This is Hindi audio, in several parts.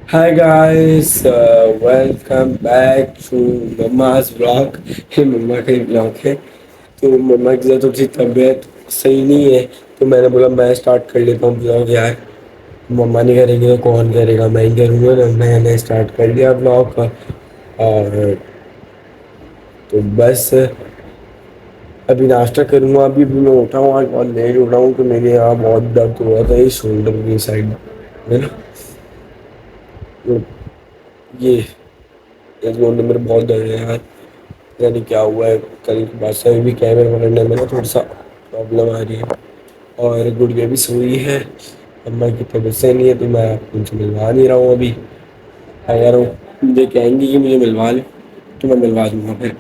Hi guys, welcome back to मम्मा's vlog। ये मम्मा का ही vlog है। तो मम्मा की ज़रा थोड़ी सी तबीयत सही नहीं है, तो मैंने बोला मैं स्टार्ट कर लेता हूँ vlog यार। मम्मा नहीं करेंगे तो कौन करेगा, मैं ही करूँगा ना। मैंने स्टार्ट कर दिया vlog का। और तो बस अभी नाश्ता करूँगा। अभी मैं उठा हूँ, आज बहुत लेट उठा हूँ, तो मेरे यहाँ बहुत दर्द हो रहा था ये शोल्डर की साइड में ना। तो ये इस शोल्डर मेरे बहुत दर्द है यार। पता नहीं क्या हुआ है। कल के बाद से भी कैमरे पकड़ने में ना थोड़ा सा प्रॉब्लम आ रही है। और गुड़िया भी सोई है। अम्मा की तबीयत सही नहीं है, तो मैं उनसे मिलवा नहीं रहा हूँ अभी। अगर वो मुझे कहेंगी कि मुझे मिलवा ले तो मैं मिलवा दूंगा फिर।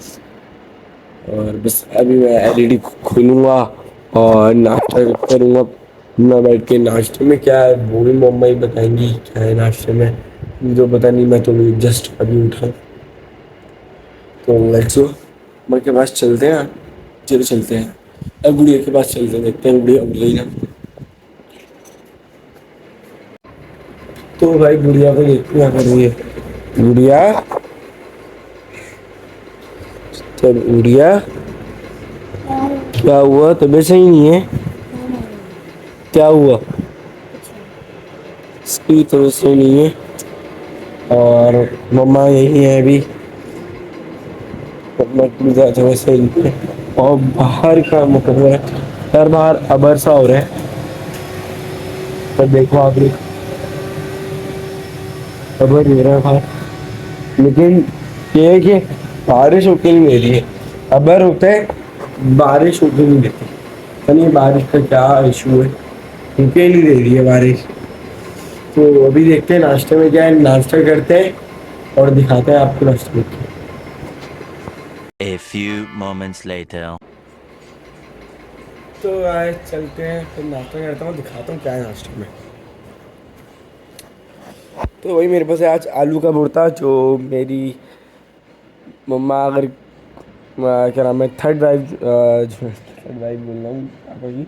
और बस अभी मैं एलईडी खोलूँगा और नाश्ता करूँगा। मैं बैठ के नाश्ते में क्या है वो भी मम्मा ही बताएंगी क्या है नाश्ते में। मुझे तो पता नहीं, मैं तो जस्ट अभी उठा। तो लेट्स गो, अम्मा के पास चलते हैं। चलो चलते हैं, अब गुड़िया के पास चलते हैं, देखते हैं गुड़िया उठ गई ना। तो भाई गुड़िया को देखते क्या कर रही है। गुड़िया, तब गुड़िया क्या हुआ, तबीयत सही नहीं है? क्या हुआ? इसकी तबीयत सही नहीं है। और मम्मा यही है अभी। मम्मा की तबीयत सही नहीं है। और बाहर का मतलब है यार, बाहर अबर सा हो रहा है। पर देखो आप लोग, अबर हो रहा है बाहर। लेकिन ये है कि बारिश होके नहीं दे रही है। अबर होता है, बारिश होके नहीं देती। पता नहीं बारिश का क्या इशू है, होके नहीं दे रही है बारिश। तो अभी देखते हैं नाश्ते में क्या है, नाश्ता करते हैं और दिखाते हैं आपको नाश्ते में क्या है। A few moments later. तो आज चलते हैं, फिर नाश्ता करता हूँ, दिखाता हूँ क्या है नाश्ते में। तो वही मेरे पास है आज आलू का भुर्ता, जो मेरी मम्मा अगर क्या नाम है, थर्ड वाइफ, थर्ड वाइफ बोल रहा हूँ पापा की,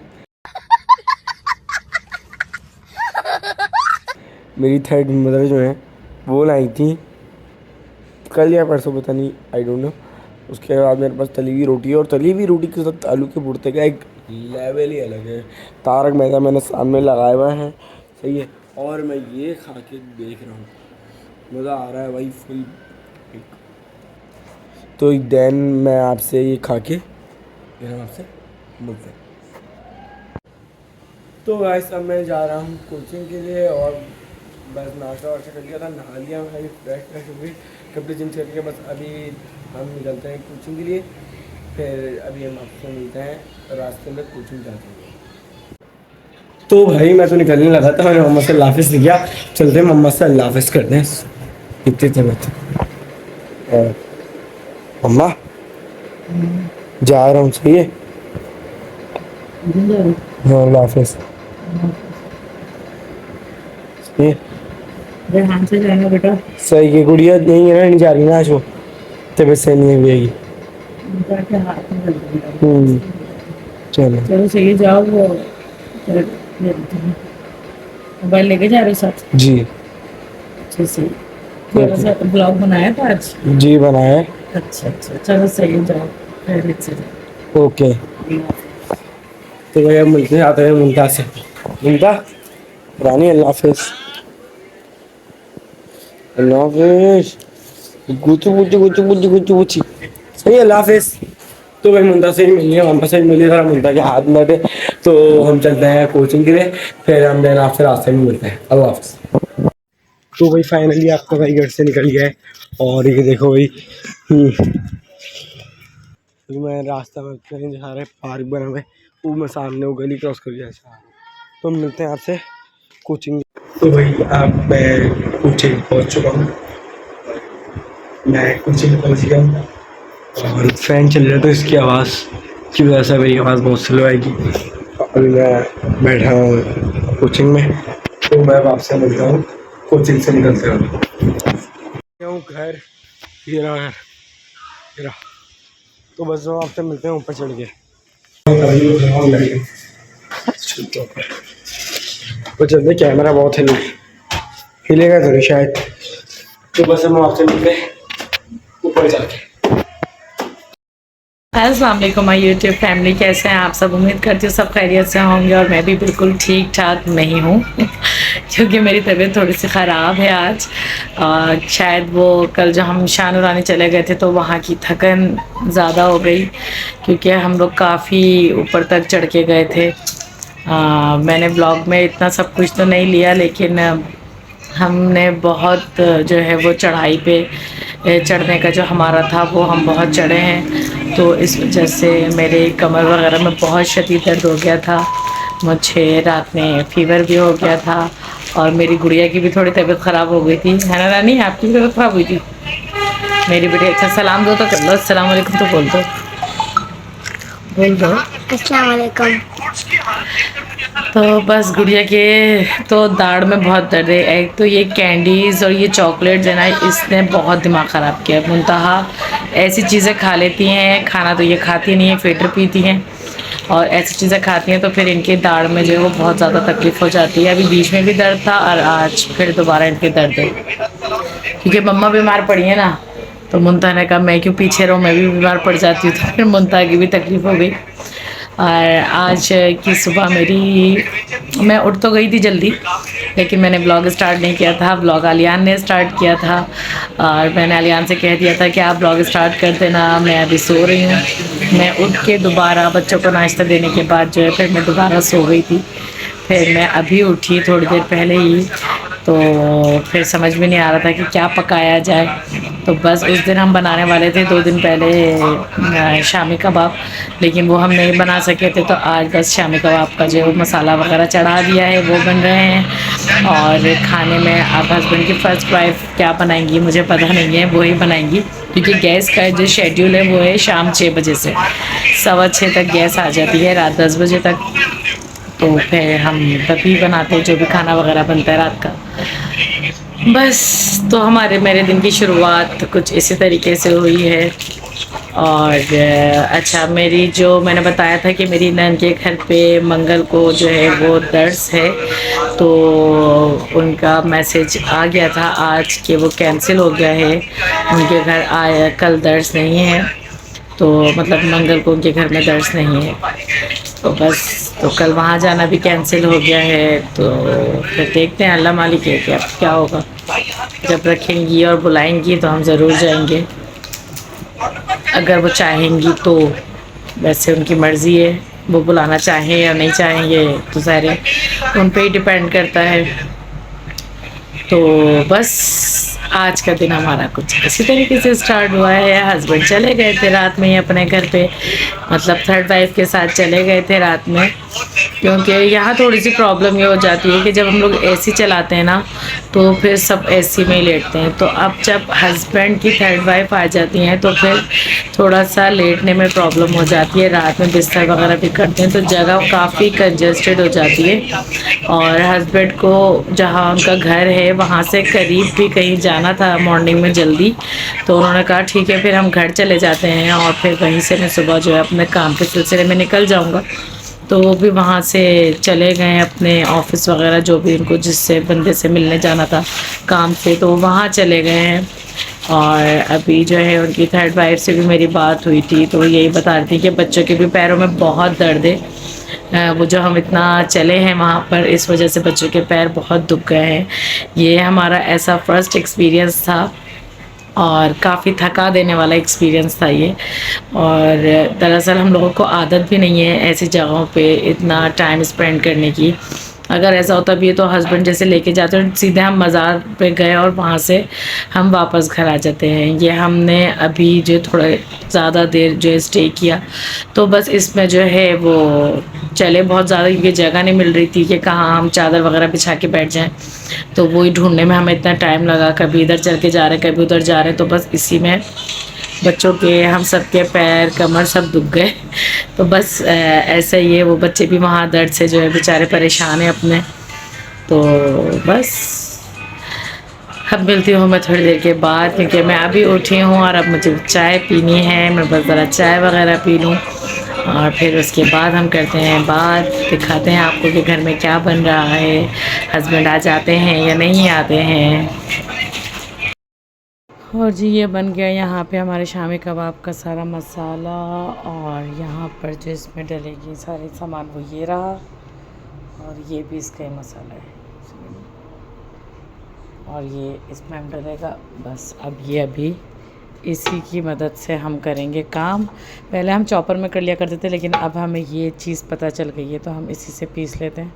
मेरी थर्ड मदर जो है वो लाई थी कल या परसों, पता नहीं, आई डोंट नो। उसके बाद मेरे पास तली हुई रोटी है, और तली हुई रोटी के साथ आलू के भुर्ते का एक लेवल ही अलग है। तारक मेहता मैंने सामने लगाया हुआ है, सही है। और मैं ये खा के देख रहा हूँ, मज़ा आ रहा है भाई फुल। तो देन मैं आपसे ये खा के फिर हम आपसे मिलते हैं। तो गाइस अब मैं जा रहा हूँ कोचिंग के लिए, और बस नाश्ता वाश्ता कर लिया था, नहा लिया, मैं फ्रेश फ्रेश हो गई, कपड़े चेंज करके बस अभी हम निकलते हैं कोचिंग के लिए। फिर अभी हम आपसे मिलते हैं रास्ते में, कोचिंग जाते हैं। तो भाई मैं तो निकलने लगा था, मैंने मम्मा से अल्लाह हाफ़िज़ नहीं किया। चलते हैं मम्मा से अल्लाह हाफ़िज़ करते हैं, इतनी तबीयत। और मम्मा जा रहा हूँ, सही है। हाँ अल्लाह हाफ़िज़। सही है। ध्यान से जाना बेटा। सही है, गुड़िया नहीं है ना, नहीं जा रही ना आज वो, तबीयत सही नहीं है गुड़िया की। चलो चलो सही है, जाओ वो मोबाइल लेके जा रहे हो साथ? जी। अच्छा सही। थोड़ा सा ब्लॉग बनाया था आज? जी बनाया है। अच्छा अच्छा, चलो सही है, जाओ खैरियत से जाओ। ओके। तो भैया मिलते हैं, आते हैं मुमताज से। मुमता रानी, अल्लाह हाफिज। अल्लाह हाफिज। गुच्चू गुच्चू गुच्चू गुच्चू गुच्चू गुच्ची, सही है, अल्लाह हाफिज। तो भाई मुमता से ही मिलिए, मम्मा से ही मिलिए, जरा मुमता के हाथ में थे। तो हम चलते हैं कोचिंग के लिए, फिर हम देन आपसे रास्ते में मिलते हैं। अल्लाह हाफिज। तो भाई फाइनली आपका भाई घर से निकल गया है, और ये देखो भाई, अभी मैं रास्ता में कहीं जा रहा है, पार्क बना हुआ है, वो मैं सामने वो गली क्रॉस कर गया। तो मिलते हैं आपसे कोचिंग। तो भाई अब मैं कोचिंग पहुंच चुका हूँ, मैं कोचिंग पहुंच गया हूँ। और फैन चल रहा है तो इसकी आवाज़ की वजह से मेरी आवाज़ बहुत स्लो आएगी। अभी मैं बैठा हूँ कोचिंग में, तो मैं आपसे मिलता हूँ कोचिंग से निकलते हूँ घर। ये रहा है, ये रहा। तो बस जो आपसे मिलते हैं ऊपर चढ़ के। तो चलते, कैमरा बहुत हिलेगा तो नहीं शायद। तो बस हम आपसे मिलते हैं ऊपर जाके। अस्सलाम वालेकुम माय यूट्यूब फैमिली, कैसे हैं आप सब। उम्मीद करती हूँ सब खैरियत से होंगे और मैं भी बिल्कुल ठीक ठाक नहीं हूँ क्योंकि मेरी तबीयत थोड़ी सी ख़राब है आज। शायद वो कल जो हम शानुरानी चले गए थे तो वहाँ की थकन ज़्यादा हो गई क्योंकि हम लोग काफ़ी ऊपर तक चढ़ के गए थे। मैंने ब्लॉग में इतना सब कुछ तो नहीं लिया, लेकिन हमने बहुत जो है वो चढ़ाई पे चढ़ने का जो हमारा था वो हम बहुत चढ़े हैं, तो इस वजह से मेरे कमर वगैरह में बहुत शदीद दर्द हो गया था। मुझे रात में फ़ीवर भी हो गया था और मेरी गुड़िया की भी थोड़ी तबीयत ख़राब हो गई थी। है ना रानी, आपकी भी तबीयत ख़राब हुई थी? मेरी बेटी अच्छा सलाम दो तो कर लो, अस्सलाम वालेकुम तो बोल दो, बोल दो अस्सलाम वालेकुम। तो बस गुड़िया के तो दाढ़ में बहुत दर्द है। एक तो ये कैंडीज़ और ये चॉकलेट्स है ना, इसने बहुत दिमाग ख़राब किया। मुंतहा ऐसी चीज़ें खा लेती हैं, खाना तो ये खाती नहीं है, फिल्टर पीती हैं और ऐसी चीज़ें खाती हैं तो फिर इनके दाढ़ में जो है वो बहुत ज़्यादा तकलीफ़ हो जाती है। अभी बीच में भी दर्द था और आज फिर दोबारा इनके दर्द है क्योंकि मम्मा बीमार पड़ी है ना, तो मुंतहा ने कहा मैं क्यों पीछे रहूँ, मैं भी बीमार पड़ जाती हूँ। तो फिर मुंतहा की भी तकलीफ़ हो गई। और आज की सुबह मैं उठ तो गई थी जल्दी, लेकिन मैंने ब्लॉग स्टार्ट नहीं किया था। ब्लॉग आलियान ने स्टार्ट किया था और मैंने आलियान से कह दिया था कि आप ब्लॉग स्टार्ट कर देना, मैं अभी सो रही हूँ। मैं उठ के दोबारा बच्चों को नाश्ता देने के बाद जो है फिर मैं दोबारा सो गई थी। फिर मैं अभी उठी थोड़ी देर पहले ही, तो फिर समझ में नहीं आ रहा था कि क्या पकाया जाए। तो बस उस दिन हम बनाने वाले थे 2 दिन पहले शामी कबाब, लेकिन वो हम नहीं बना सके थे। तो आज बस शामी कबाब का जो मसाला वगैरह चढ़ा दिया है, वो बन रहे हैं। और खाने में अब हस्बैंड की फर्स्ट वाइफ क्या बनाएंगी मुझे पता नहीं है, वो ही बनाएंगी क्योंकि गैस का जो शेड्यूल है वो है शाम 6 बजे से 6:15 तक गैस आ जाती है, रात 10 बजे तक। तो फिर हम तभी बनाते हैं जो भी खाना वगैरह बनता है रात का। बस तो मेरे दिन की शुरुआत कुछ इसी तरीके से हुई है। और अच्छा, मैंने बताया था कि मेरी नन के घर पे मंगल को जो है वो दर्स है, तो उनका मैसेज आ गया था आज कि वो कैंसिल हो गया है, उनके घर आया कल दर्स नहीं है, तो मतलब मंगल को उनके घर में दर्स नहीं है। तो बस तो कल वहाँ जाना भी कैंसिल हो गया है। तो फिर देखते हैं, अल्लाह मालिक है कि अब क्या होगा। जब रखेंगी और बुलाएंगी तो हम ज़रूर जाएंगे, अगर वो चाहेंगी तो। वैसे उनकी मर्ज़ी है, वो बुलाना चाहें या नहीं चाहें ये तो ज़ाहिर उन पे ही डिपेंड करता है। तो बस आज का दिन हमारा कुछ इसी तरीके से स्टार्ट हुआ है। हस्बैंड चले गए थे रात में ही अपने घर पे, मतलब थर्ड वाइफ के साथ चले गए थे रात में, क्योंकि यहाँ थोड़ी सी प्रॉब्लम ये हो जाती है कि जब हम लोग एसी चलाते हैं ना तो फिर सब एसी में ही लेटते हैं। तो अब जब हस्बैंड की थर्ड वाइफ आ जाती हैं तो फिर थोड़ा सा लेटने में प्रॉब्लम हो जाती है। रात में बिस्तर वगैरह भी करते हैं तो जगह काफ़ी कंजस्टेड हो जाती है। और हस्बैंड को जहाँ उनका घर है वहाँ से करीब भी कहीं जाना था मॉर्निंग में जल्दी, तो उन्होंने कहा ठीक है फिर हम घर चले जाते हैं और फिर वहीं से मैं सुबह जो है अपने काम के सिलसिले में निकल जाऊँगा। तो वो भी वहाँ से चले गए अपने ऑफिस वगैरह, जो भी उनको जिससे बंदे से मिलने जाना था काम से, तो वहाँ चले गए हैं। और अभी जो है उनकी थर्ड वाइफ से भी मेरी बात हुई थी, तो यही बता रही थी कि बच्चों के भी पैरों में बहुत दर्द है। वो जो हम इतना चले हैं वहाँ पर, इस वजह से बच्चों के पैर बहुत दुख गए हैं। ये हमारा ऐसा फर्स्ट एक्सपीरियंस था और काफ़ी थका देने वाला एक्सपीरियंस था ये। और दरअसल हम लोगों को आदत भी नहीं है ऐसी जगहों पे इतना टाइम स्पेंड करने की। अगर ऐसा होता भी है तो हस्बैंड जैसे लेके जाते हैं, सीधे हम मज़ार पे गए और वहाँ से हम वापस घर आ जाते हैं। ये हमने अभी जो थोड़ा ज़्यादा देर जो स्टे किया, तो बस इसमें जो है वो चले बहुत ज़्यादा, क्योंकि जगह नहीं मिल रही थी कि कहाँ हम चादर वगैरह बिछा के बैठ जाएं, तो वही ढूंढने में हमें इतना टाइम लगा। कभी इधर चल के जा रहे कभी उधर जा रहे, तो बस इसी में बच्चों के हम सब के पैर कमर सब दुख गए। तो बस ऐसा ही है, वो बच्चे भी वहाँ दर्द से जो है बेचारे परेशान हैं अपने। तो बस अब मिलती हूँ मैं थोड़ी देर के बाद, क्योंकि मैं अभी उठी हूँ और अब मुझे चाय पीनी है। मैं बस ज़रा चाय वगैरह पी लूँ और फिर उसके बाद हम करते हैं बात, दिखाते हैं आपको कि घर में क्या बन रहा है, हस्बैंड आ जाते हैं या नहीं आते हैं। और जी ये बन गया यहाँ पे हमारे शामी कबाब का सारा मसाला। और यहाँ पर जो इसमें डलेगी सारे सामान वो ये रहा, और ये भी इसका ही मसाला है, और ये इसमें हम डलेगा बस। अब ये अभी इसी की मदद से हम करेंगे काम। पहले हम चॉपर में कर लिया करते थे, लेकिन अब हमें ये चीज़ पता चल गई है तो हम इसी से पीस लेते हैं,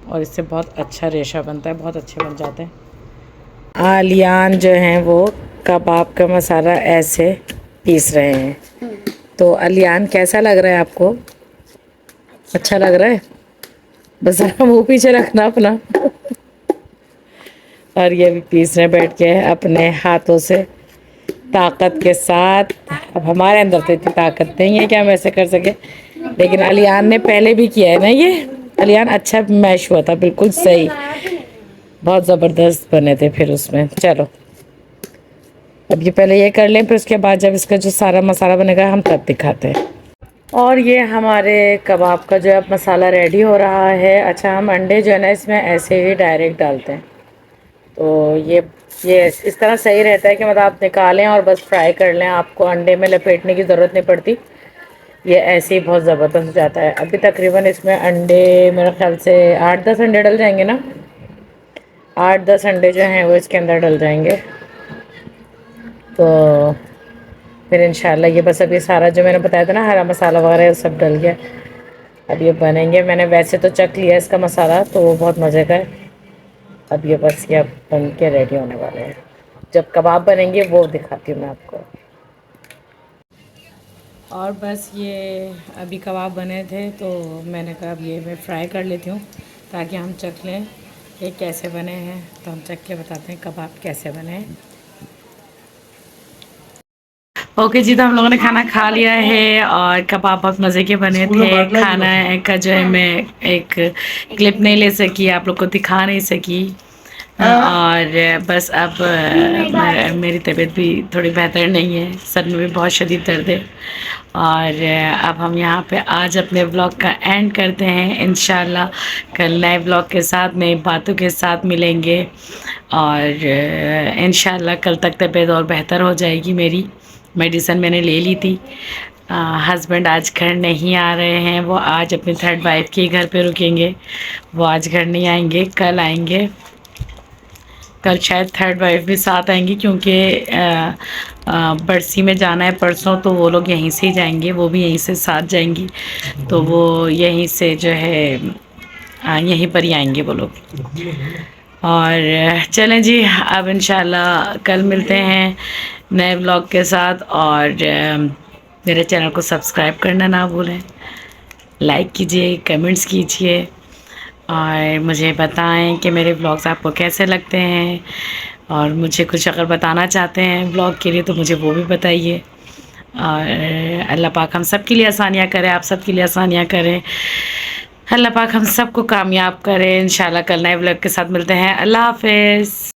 और इससे बहुत अच्छा रेशा बनता है, बहुत अच्छे बन जाते हैं। आलियान जो हैं वो कबाब का मसाला ऐसे पीस रहे हैं। तो आलियान कैसा लग रहा है आपको? अच्छा लग रहा है? बस ज़रा मुँह पीछे रखना अपना। और ये भी पीस रहे बैठ के अपने हाथों से, ताकत के साथ। अब हमारे अंदर तो इतनी ताकत नहीं है कि हम ऐसे कर सके, लेकिन अलियान ने पहले भी किया है ना ये। अलियान अच्छा मैश हुआ था, बिल्कुल सही, बहुत ज़बरदस्त बने थे फिर उसमें। चलो अब ये पहले ये कर लें, फिर उसके बाद जब इसका जो सारा मसाला बनेगा हम तब दिखाते हैं। और ये हमारे कबाब का जो अब मसाला रेडी हो रहा है। अच्छा, हम अंडे जो है ना इसमें ऐसे ही डायरेक्ट डालते हैं, तो ये इस तरह सही रहता है कि मतलब आप निकालें और बस फ्राई कर लें, आपको अंडे में लपेटने की ज़रूरत नहीं पड़ती। ये ऐसे ही बहुत ज़बरदस्त हो जाता है। अभी तकरीबन इसमें अंडे मेरे ख्याल से 8-10 अंडे डल जाएंगे ना, 8-10 अंडे जो हैं वो इसके अंदर डल जाएंगे। तो फिर इंशाल्लाह ये बस अभी सारा जो मैंने बताया था ना, हरा मसाला वगैरह सब डल गया। अब ये बनेंगे। मैंने वैसे तो चख लिया इसका मसाला, तो वो बहुत मज़े का है। अब ये बस ये बन के रेडी होने वाले हैं। जब कबाब बनेंगे वो दिखाती हूँ मैं आपको। और बस ये अभी कबाब बने थे, तो मैंने कहा अब ये मैं फ्राई कर लेती हूँ ताकि हम चख लें ये कैसे बने हैं। तो हम चख के बताते हैं कबाब कैसे बने हैं। ओके जी, तो हम लोगों ने खाना खा लिया है, और कबाब बहुत मज़े के बने थे। खाना का जो है मैं एक क्लिप नहीं ले सकी, आप लोग को दिखा नहीं सकी। और बस अब मेरी तबीयत भी थोड़ी बेहतर नहीं है, सर में भी बहुत शदीद दर्द है। और अब हम यहाँ पे आज अपने व्लॉग का एंड करते हैं। इंशाल्लाह कल नए व्लॉग के साथ, नई बातों के साथ मिलेंगे, और इंशाल्लाह कल तक तबीयत और बेहतर हो जाएगी मेरी। मेडिसिन मैंने ले ली थी। हस्बैंड आज घर नहीं आ रहे हैं, वो आज अपनी थर्ड वाइफ के घर पे रुकेंगे। वो आज घर नहीं आएंगे, कल आएंगे। कल शायद थर्ड वाइफ भी साथ आएंगी, क्योंकि बरसी में जाना है परसों, तो वो लोग यहीं से ही जाएंगे, वो भी यहीं से साथ जाएंगी। तो वो यहीं से जो है यहीं पर ही आएंगे वो लोग। और चलें जी, अब इंशाल्लाह कल मिलते हैं नए व्लॉग के साथ। और मेरे चैनल को सब्सक्राइब करना ना भूलें, लाइक कीजिए, कमेंट्स कीजिए, और मुझे बताएं कि मेरे व्लॉग्स आपको कैसे लगते हैं। और मुझे कुछ अगर बताना चाहते हैं व्लॉग के लिए तो मुझे वो भी बताइए। और अल्लाह पाक हम सब के लिए आसानियाँ करें, आप सब के लिए आसानियाँ करें। अल्लाह पाक हम सबको कामयाब करें। इंशाल्लाह कल नए व्लॉग के साथ मिलते हैं। अल्लाह हाफ़िज़।